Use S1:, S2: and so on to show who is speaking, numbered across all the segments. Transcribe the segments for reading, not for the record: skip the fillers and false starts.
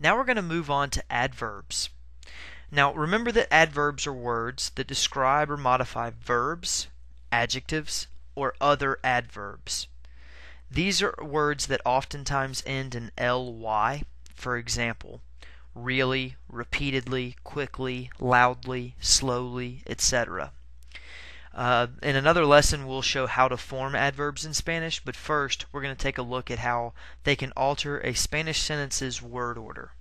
S1: Now we're going to move on to adverbs. Now remember that adverbs are words that describe or modify verbs, adjectives, or other adverbs. These are words that oftentimes end in ly. For example, really, repeatedly, quickly, loudly, slowly, etc. In another lesson we'll show how to form adverbs in Spanish, but first we're going to take a look at how they can alter a Spanish sentence's word order.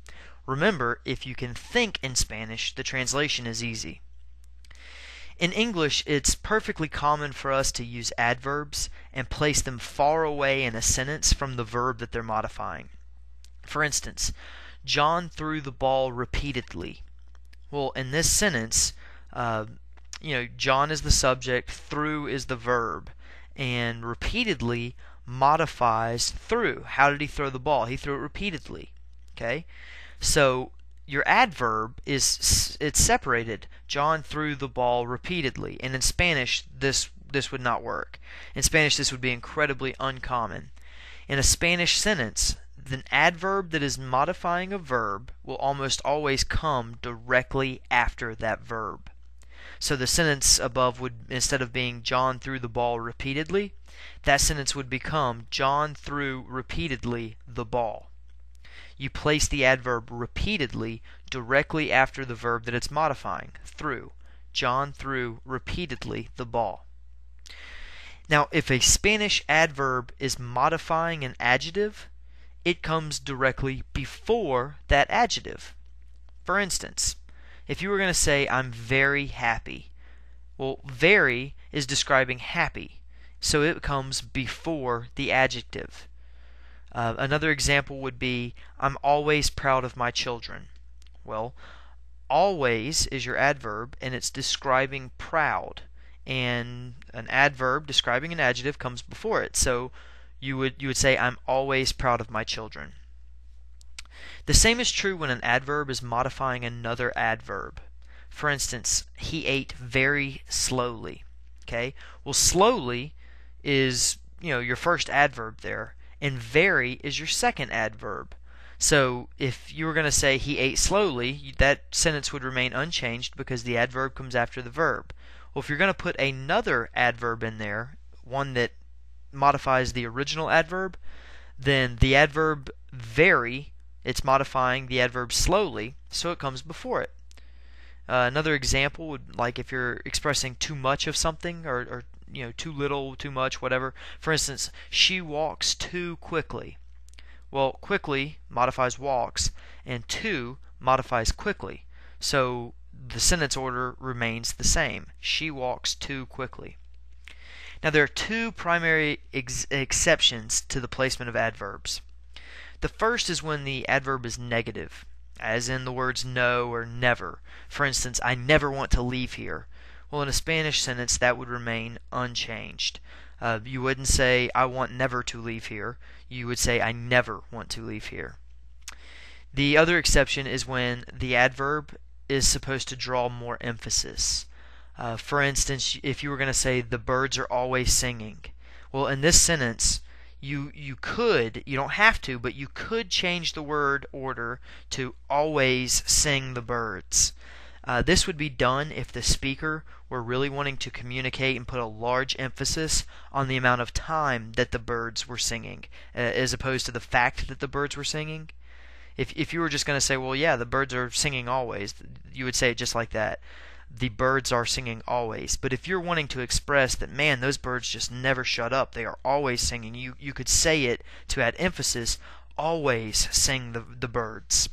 S1: Remember, if you can think in Spanish, the translation is easy. In English, it's perfectly common for us to use adverbs and place them far away in a sentence from the verb that they're modifying. For instance, John threw the ball repeatedly. Well, in this sentence, John is the subject, threw is the verb, and repeatedly modifies threw. How did he throw the ball? He threw it repeatedly. Okay? So your adverb it's separated. John threw the ball repeatedly. And in Spanish, this would not work. In Spanish, this would be incredibly uncommon. In a Spanish sentence, the adverb that is modifying a verb will almost always come directly after that verb. So the sentence above would, instead of being John threw the ball repeatedly, that sentence would become John threw repeatedly the ball. You place the adverb repeatedly directly after the verb that it's modifying, threw. John threw repeatedly the ball. Now, if a Spanish adverb is modifying an adjective, it comes directly before that adjective. For instance, if you were going to say, I'm very happy, well, very is describing happy, so it comes before the adjective. Another example would be, I'm always proud of my children. Well, always is your adverb, and it's describing proud. And an adverb describing an adjective comes before it. So you would say, I'm always proud of my children. The same is true when an adverb is modifying another adverb. For instance, he ate very slowly. Okay? Well, slowly is, your first adverb there. And very is your second adverb. So if you were going to say he ate slowly, that sentence would remain unchanged because the adverb comes after the verb. Well, if you're going to put another adverb in there, one that modifies the original adverb, then the adverb very, it's modifying the adverb slowly, so it comes before it. Another example would, like if you're expressing too much of something or too little, too much, whatever. For instance, she walks too quickly. Well, quickly modifies walks, and too modifies quickly. So the sentence order remains the same. She walks too quickly. Now there are two primary exceptions to the placement of adverbs. The first is when the adverb is negative, as in the words no or never. For instance, I never want to leave here. Well, in a Spanish sentence, that would remain unchanged. You wouldn't say, I want never to leave here. You would say, I never want to leave here. The other exception is when the adverb is supposed to draw more emphasis. For instance, if you were going to say, the birds are always singing. Well, in this sentence, you don't have to, but you could change the word order to always sing the birds. This would be done if the speaker were really wanting to communicate and put a large emphasis on the amount of time that the birds were singing, as opposed to the fact that the birds were singing. If you were just going to say, well, yeah, the birds are singing always, you would say it just like that. The birds are singing always. But if you're wanting to express that, man, those birds just never shut up, they are always singing, you could say it to add emphasis, always sing the birds.